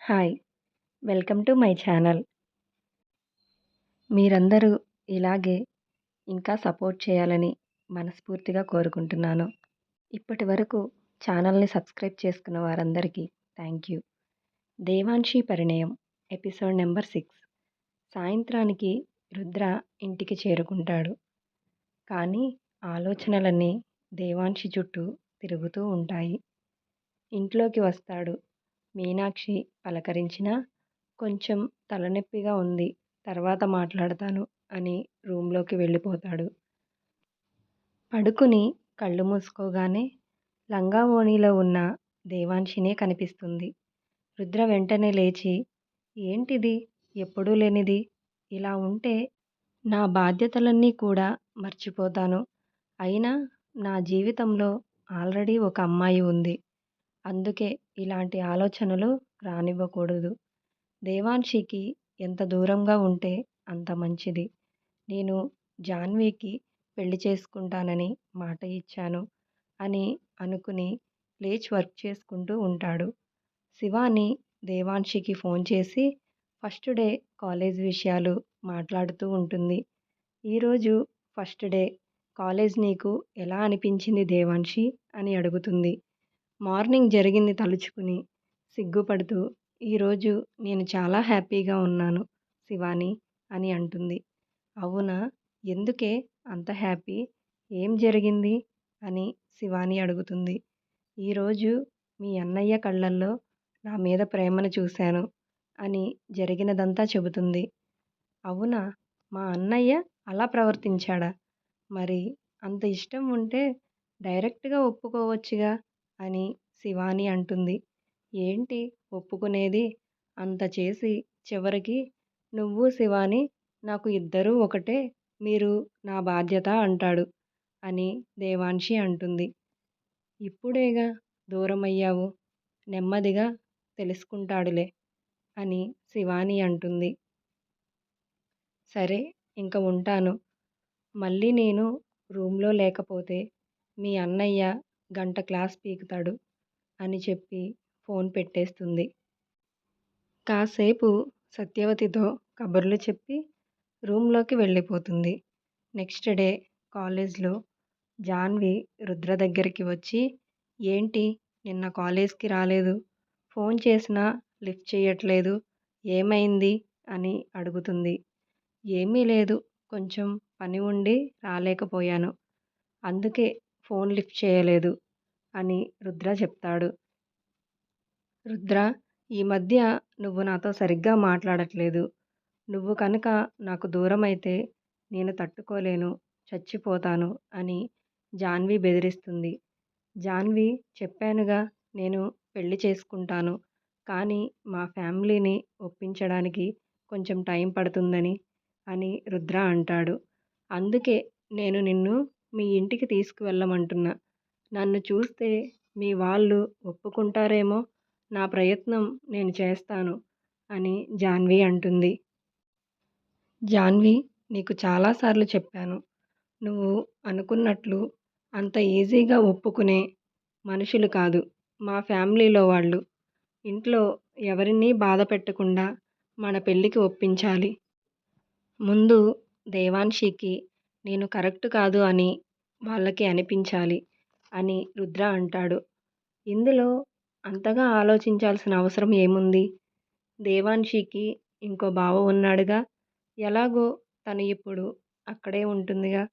Hi! Welcome to my channel. మీరందరూ ఇలాగే ఇంకా సపోర్ట్ చేయాలని మనస్ఫూర్తిగా కోరుకుంటున్నాను. ఇప్పటివరకు ఛానల్‌ని సబ్స్క్రైబ్ చేసుకున్న వారందరికీ thank you. 'Devanshi Parinayam' episode number 6. సాయంత్రానికి రుద్ర ఇంటికి చేరుకుంటాడు. కానీ ఆలోచనలన్నీ దేవాంశి చుట్టూ తిరుగుతూ ఉంటాయి. ఇంట్లోకి వస్తాడు. మీనాక్షి పలకరించినా కొంచెం తలనొప్పిగా ఉంది, తర్వాత మాట్లాడతాను అని రూంలోకి వెళ్ళిపోతాడు. పడుకుని కళ్ళు మూసుకోగానే లంగా ఓణీలో ఉన్న దేవాంశినే కనిపిస్తుంది. రుద్ర వెంటనే లేచి, ఏంటిది ఎప్పుడూ లేనిది? ఇలా ఉంటే నా బాధ్యతలన్నీ కూడా మర్చిపోతాను. అయినా నా జీవితంలో ఆల్రెడీ ఒక అమ్మాయి ఉంది. అందుకే ఇలాంటి ఆలోచనలు రానివ్వకూడదు. దేవాంశికి ఎంత దూరంగా ఉంటే అంత మంచిది. నేను జాన్వీకి పెళ్లి చేసుకుంటానని మాట ఇచ్చాను అని అనుకుని లేచి వర్క్ చేసుకుంటూ ఉంటాడు. శివాని దేవాంశికి ఫోన్ చేసి ఫస్ట్ డే కాలేజ్ విషయాలు మాట్లాడుతూ ఉంటుంది. ఈరోజు ఫస్ట్ డే కాలేజ్ నీకు ఎలా అనిపించింది దేవాంశి అని అడుగుతుంది. మార్నింగ్ జరిగింది తలుచుకుని సిగ్గుపడుతూ, ఈరోజు నేను చాలా హ్యాపీగా ఉన్నాను శివాని అని అంటుంది. అవునా? ఎందుకే అంత హ్యాపీ? ఏం జరిగింది? అని శివాని అడుగుతుంది. ఈరోజు మీ అన్నయ్య కళ్ళల్లో నా మీద ప్రేమను చూశాను అని జరిగినదంతా చెబుతుంది. అవునా? మా అన్నయ్య అలా ప్రవర్తించాడా? మరి అంత ఇష్టం ఉంటే డైరెక్ట్‌గా ఒప్పుకోవచ్చుగా అని శివాని అంటుంది. ఏంటి ఒప్పుకునేది? అంత చేసి చివరికి నువ్వు శివాని నాకు ఇద్దరూ ఒకటే, మీరు నా బాధ్యత అంటాడు అని దేవాంశి అంటుంది. ఇప్పుడేగా దూరమయ్యావు, నెమ్మదిగా తెలుసుకుంటాడులే అని శివాని అంటుంది. సరే ఇంక ఉంటాను. మళ్ళీ నేను రూమ్‌లో లేకపోతే మీ అన్నయ్య గంట క్లాస్ పీకుతాడు అని చెప్పి ఫోన్ పెట్టేస్తుంది. కాసేపు సత్యవతితో కబుర్లు చెప్పి రూమ్‌లోకి వెళ్ళిపోతుంది. నెక్స్ట్ డే కాలేజ్‌లో జాన్వి రుద్ర దగ్గరికి వచ్చి, ఏంటి నిన్న కాలేజ్‌కి రాలేదు? ఫోన్ చేసినా లిఫ్ట్ చేయట్లేదు. ఏమైంది? అని అడుగుతుంది. ఏమీ లేదు, కొంచెం పని ఉండి రాలేకపోయాను. అందుకే ఫోన్ లిఫ్ట్ చేయలేదు అని రుద్ర చెప్తాడు. రుద్ర, ఈ మధ్య నువ్వు నాతో సరిగ్గా మాట్లాడట్లేదు. నువ్వు కనుక నాకు దూరమైతే నేను తట్టుకోలేను, చచ్చిపోతాను అని జాన్వి బెదిరిస్తుంది. జాన్వి, చెప్పానుగా నేను పెళ్లి చేసుకుంటాను. కానీ మా ఫ్యామిలీని ఒప్పించడానికి కొంచెం టైం పడుతుందని అని రుద్ర అంటాడు. అందుకే నేను నిన్ను మీ ఇంటికి తీసుకువెళ్ళమంటున్నా. నన్ను చూస్తే మీ వాళ్ళు ఒప్పుకుంటారేమో, నా ప్రయత్నం నేను చేస్తాను అని జాన్వి అంటుంది. జాన్వి, నీకు చాలా సార్లు చెప్పాను. నువ్వు అనుకున్నట్లు అంత ఈజీగా ఒప్పుకునే మనుషులు కాదు మా ఫ్యామిలీలో వాళ్ళు. ఇంట్లో ఎవరినీ బాధ పెట్టకుండా మన పెళ్ళికి ఒప్పించాలి. ముందు దేవాంశికి నేను కరెక్ట్ కాదు అని వాళ్ళకి అనిపించాలి అని రుద్ర అంటాడు. ఇందులో అంతగా ఆలోచించాల్సిన అవసరం ఏముంది? దేవాంశికి ఇంకో బావ ఉన్నాడుగా. ఎలాగో తను ఇప్పుడు అక్కడే ఉంటుందిగా.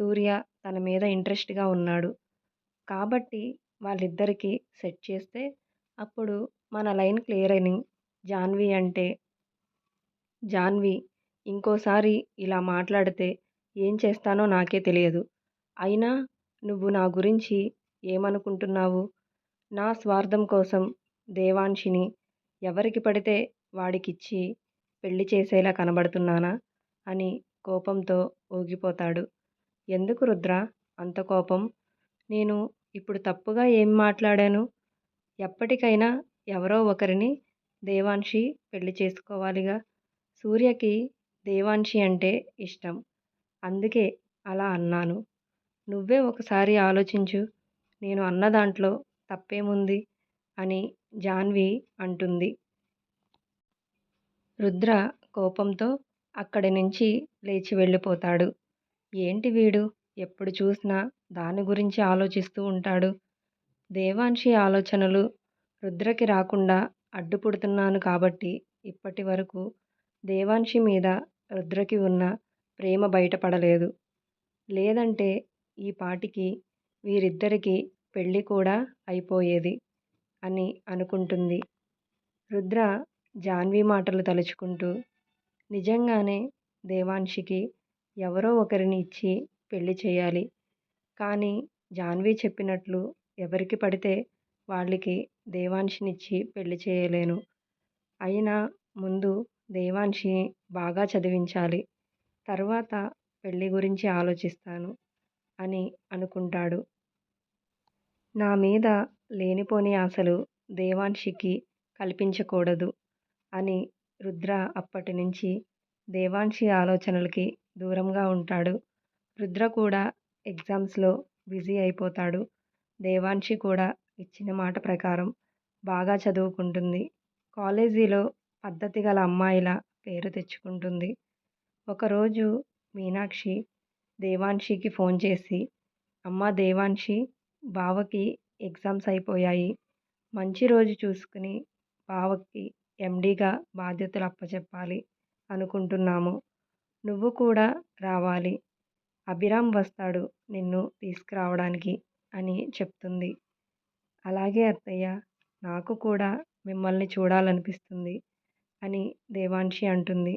సూర్య తన మీద ఇంట్రెస్ట్‌గా ఉన్నాడు. కాబట్టి వాళ్ళిద్దరికీ సెట్ చేస్తే అప్పుడు మన లైన్ క్లియర్ అని జాన్వి అంటే, జాన్వి ఇంకోసారి ఇలా మాట్లాడితే ఏం చేస్తానో నాకే తెలియదు. అయినా నువ్వు నా గురించి ఏమనుకుంటున్నావు? నా స్వార్థం కోసం దేవాంశిని ఎవరికి పడితే వాడికిచ్చి పెళ్లి చేసేలా కనబడుతున్నానా అని కోపంతో ఊగిపోతాడు. ఎందుకు రుద్ర అంత కోపం? నేను ఇప్పుడు తప్పుగా ఏం మాట్లాడాను? ఎప్పటికైనా ఎవరో ఒకరిని దేవాంశి పెళ్లి చేసుకోవాలిగా. సూర్యకి దేవాంశి అంటే ఇష్టం. అందుకే అలా అన్నాను. నువ్వే ఒకసారి ఆలోచించు. నేను అన్న దాంట్లో తప్పేముంది అని జాన్వి అంటుంది. రుద్ర కోపంతో అక్కడి నుంచి లేచి వెళ్ళిపోతాడు. ఏంటి వీడు ఎప్పుడు చూసినా దాని గురించి ఆలోచిస్తూ ఉంటాడు. దేవాంశి ఆలోచనలు రుద్రకి రాకుండా అడ్డుపుడుతున్నాను కాబట్టి ఇప్పటివరకు దేవాంశి మీద రుద్రకి ఉన్న ప్రేమ బయటపడలేదు. లేదంటే ఈ పాటికి వీరిద్దరికీ పెళ్ళి కూడా అయిపోయేది అని అనుకుంటుంది. రుద్ర జాన్వి మాటలు తలుచుకుంటూ నిజంగానే దేవాంశికి ఎవరో ఒకరిని ఇచ్చి పెళ్లి చేయాలి. కానీ జాన్వి చెప్పినట్లు ఎవరికి పడితే వాళ్ళకి దేవాంశినిచ్చి పెళ్లి చేయలేను. అయినా ముందు దేవాంశిని బాగా చదివించాలి. తర్వాత పెళ్లి గురించి ఆలోచిస్తాను అని అనుకుంటాడు. నా మీద లేనిపోని ఆశలు దేవాంశికి కల్పించకూడదు అని రుద్ర అప్పటినుంచి దేవాంశి ఆలోచనలకి దూరంగా ఉంటాడు. రుద్ర కూడా ఎగ్జామ్స్లో బిజీ అయిపోతాడు. దేవాంశి కూడా ఇచ్చిన మాట ప్రకారం బాగా చదువుకుంటుంది. కాలేజీలో పద్ధతి గల అమ్మాయిలా పేరు తెచ్చుకుంటుంది. ఒకరోజు మీనాక్షి దేవాంశికి ఫోన్ చేసి, అమ్మా దేవాంశి, బావకి ఎగ్జామ్స్ అయిపోయాయి. మంచి రోజు చూసుకుని బావకి ఎండీగా బాధ్యతలు అప్పచెప్పాలి అనుకుంటున్నాము. నువ్వు కూడా రావాలి. అభిరామ్ వస్తాడు నిన్ను తీసుకురావడానికి అని చెప్తుంది. అలాగే అత్తయ్య, నాకు కూడా మిమ్మల్ని చూడాలనిపిస్తుంది అని దేవాంశి అంటుంది.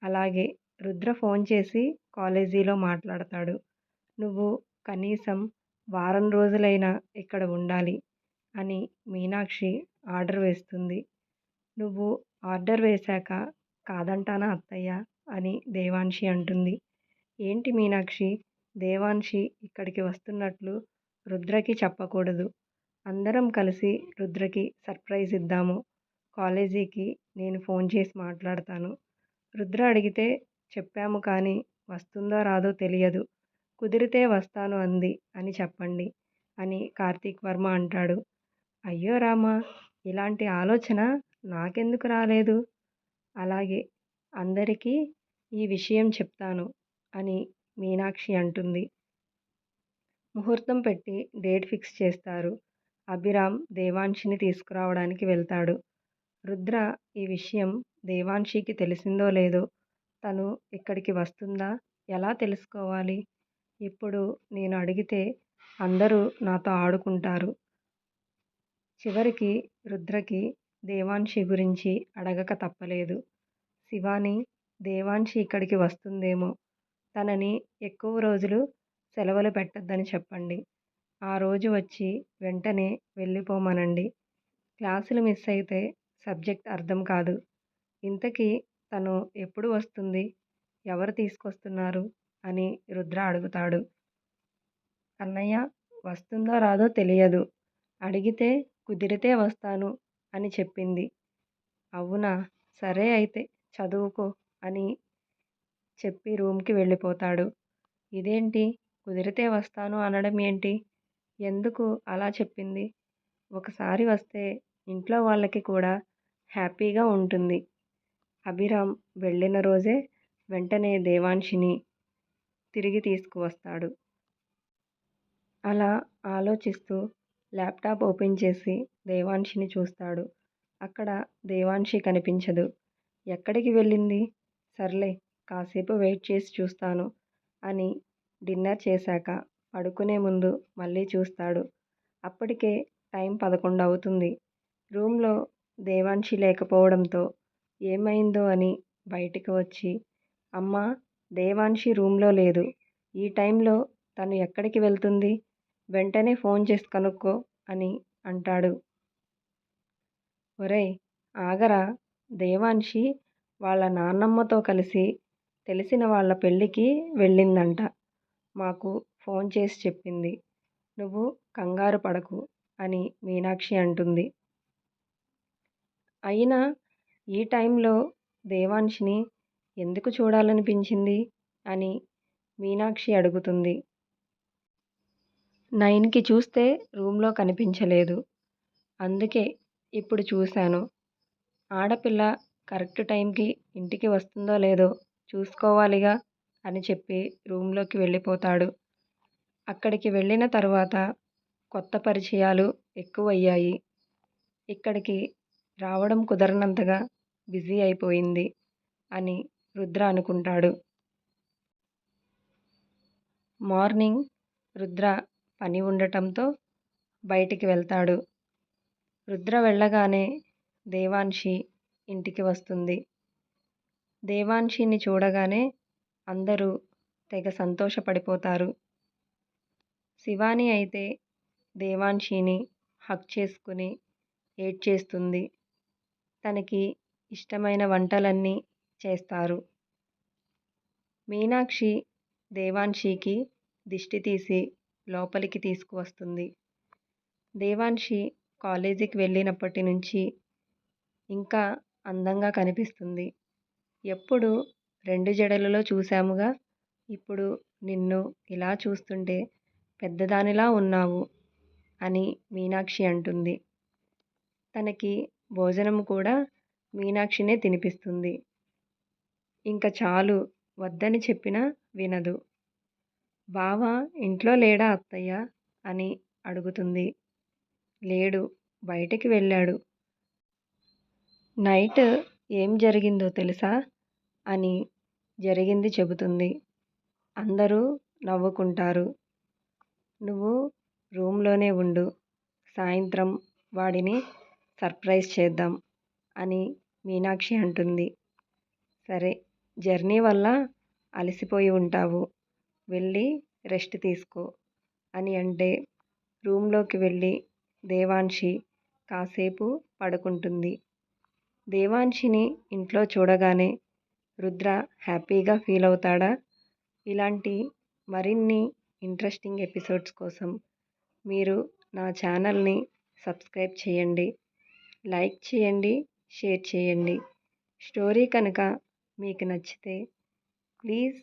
అలాగే రుద్ర ఫోన్ చేసి కాలేజీలో మాట్లాడతాడు. నువ్వు కనీసం వారం రోజులైనా ఇక్కడ ఉండాలి అని మీనాక్షి ఆర్డర్ వేస్తుంది. నువ్వు ఆర్డర్ వేశాక కాదంటానా అత్తయ్య అని దేవాంశి అంటుంది. ఏంటి మీనాక్షి, దేవాంశి ఇక్కడికి వస్తున్నట్లు రుద్రకి చెప్పకూడదు. అందరం కలిసి రుద్రకి సర్ప్రైజ్ ఇద్దాము. కాలేజీకి నేను ఫోన్ చేసి మాట్లాడతాను. రుద్ర అడిగితే చెప్పాము కానీ వస్తుందో రాదో తెలియదు. కుదిరితే వస్తాను అంది అని చెప్పండి అని కార్తీక్ వర్మ అంటాడు. అయ్యో రామా, ఇలాంటి ఆలోచన నాకెందుకు రాలేదు? అలాగే అందరికీ ఈ విషయం చెప్తాను అని మీనాక్షి అంటుంది. ముహూర్తం పెట్టి డేట్ ఫిక్స్ చేస్తారు. అభిరామ్ దేవాంశిని తీసుకురావడానికి వెళ్తాడు. రుద్ర ఈ విషయం దేవాంశికి తెలిసిందో లేదో తను ఇక్కడికి వస్తుందా ఎలా తెలుసుకోవాలి? ఇప్పుడు నేను అడిగితే అందరూ నాతో ఆడుకుంటారు. చివరికి రుద్రకి దేవాంశి గురించి అడగక తప్పలేదు. శివాని, దేవాంశి ఇక్కడికి వస్తుందేమో, తనని ఎక్కువ రోజులు సెలవులు పెట్టొద్దని చెప్పండి. ఆ రోజు వచ్చి వెంటనే వెళ్ళిపోమనండి. క్లాసులు మిస్ అయితే సబ్జెక్ట్ అర్థం కాదు. ఇంతకీ తను ఎప్పుడు వస్తుంది? ఎవరు తీసుకొస్తున్నారు అని రుద్ర అడుగుతాడు. అన్నయ్య, వస్తుందో రాదో తెలియదు. అడిగితే కుదిరితే వస్తాను అని చెప్పింది. అవునా, సరే అయితే చదువుకో అని చెప్పి రూమ్కి వెళ్ళిపోతాడు. ఇదేంటి, కుదిరితే వస్తాను అనడం ఏంటి? ఎందుకు అలా చెప్పింది? ఒకసారి వస్తే ఇంట్లో వాళ్ళకి కూడా హ్యాపీగా ఉంటుంది. అభిరామ్ వెళ్ళిన రోజే వెంటనే దేవాంశిని తిరిగి తీసుకువస్తాడు. అలా ఆలోచిస్తూ ల్యాప్టాప్ ఓపెన్ చేసి దేవాంశిని చూస్తాడు. అక్కడ దేవాంశి కనిపించదు. ఎక్కడికి వెళ్ళింది? సర్లే, కాసేపు వెయిట్ చేసి చూస్తాను అని డిన్నర్ చేశాక పడుకునే ముందు మళ్ళీ చూస్తాడు. అప్పటికే టైం 11 అవుతుంది. రూమ్లో దేవాంశి లేకపోవడంతో ఏమైందో అని బయటికి వచ్చి, అమ్మా, దేవాంశి రూమ్లో లేదు. ఈ టైంలో తను ఎక్కడికి వెళ్తుంది? వెంటనే ఫోన్ చేసి కనుక్కో అని అంటాడు. ఒరేయ్, ఆగరా, దేవాంశి వాళ్ళ నాన్నమ్మతో కలిసి తెలిసిన వాళ్ళ పెళ్ళికి వెళ్ళిందంట. మాకు ఫోన్ చేసి చెప్పింది. నువ్వు కంగారు పడకు అని మీనాక్షి అంటుంది. అయినా ఈ టైంలో దేవాంశిని ఎందుకు చూడాలనిపించింది అని మీనాక్షి అడుగుతుంది. 9కి చూస్తే రూమ్లో కనిపించలేదు. అందుకే ఇప్పుడు చూశాను. ఆడపిల్ల కరెక్ట్ టైంకి ఇంటికి వస్తుందో లేదో చూసుకోవాలిగా అని చెప్పి రూమ్లోకి వెళ్ళిపోతాడు. అక్కడికి వెళ్ళిన తర్వాత కొత్త పరిచయాలు ఎక్కువయ్యాయి. ఇక్కడికి రావడం కుదరనంతగా బిజీ అయిపోయింది అని రుద్ర అనుకుంటాడు. మార్నింగ్ రుద్ర పని ఉండటంతో బయటికి వెళ్తాడు. రుద్ర వెళ్ళగానే దేవాన్షి ఇంటికి వస్తుంది. దేవాన్షిని చూడగానే అందరూ తెగ సంతోషపడిపోతారు. శివాని అయితే దేవాన్షిని హగ్ చేసుకుని ఏడ్చేస్తుంది. తనకి ఇష్టమైన వంటలన్నీ చేస్తారు. మీనాక్షి దేవాన్షికి దిష్టి తీసి లోపలికి తీసుకువస్తుంది. దేవాన్షి కాలేజీకి వెళ్ళినప్పటి నుంచి ఇంకా అందంగా కనిపిస్తుంది. ఎప్పుడు 2 జడలలో చూశాముగా, ఇప్పుడు నిన్ను ఇలా చూస్తుంటే పెద్దదానిలా ఉన్నావు అని మీనాక్షి అంటుంది. తనకి భోజనం కూడా మీనాక్షినే తినిపిస్తుంది. ఇంక చాలు వద్దని చెప్పినా వినదు. బావ ఇంట్లో లేడా అత్తయ్య అని అడుగుతుంది. లేడు, బయటికి వెళ్ళాడు. నైట్ ఏం జరిగిందో తెలుసా అని జరిగింది చెబుతుంది. అందరూ నవ్వుకుంటారు. నువ్వు రూమ్లోనే ఉండు, సాయంత్రం వాడిని సర్ప్రైజ్ చేద్దాం అని మీనాక్షి అంటుంది. సరే, జర్నీ వల్ల అలసిపోయి ఉంటావు, వెళ్ళి రెస్ట్ తీసుకో అని అంటే రూమ్లోకి వెళ్ళి దేవాన్షి కాసేపు పడుకుంటుంది. దేవాన్షిని ఇంట్లో చూడగానే రుద్ర హ్యాపీగా ఫీల్ అవుతాడా? ఇలాంటి మరిన్ని ఇంట్రెస్టింగ్ ఎపిసోడ్స్ కోసం మీరు నా ఛానల్ని సబ్స్క్రైబ్ చేయండి, లైక్ చేయండి, షేర్ చేయండి. స్టోరీ కనుక మీకు నచ్చితే ప్లీజ్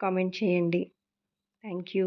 కామెంట్ చేయండి. Thank you.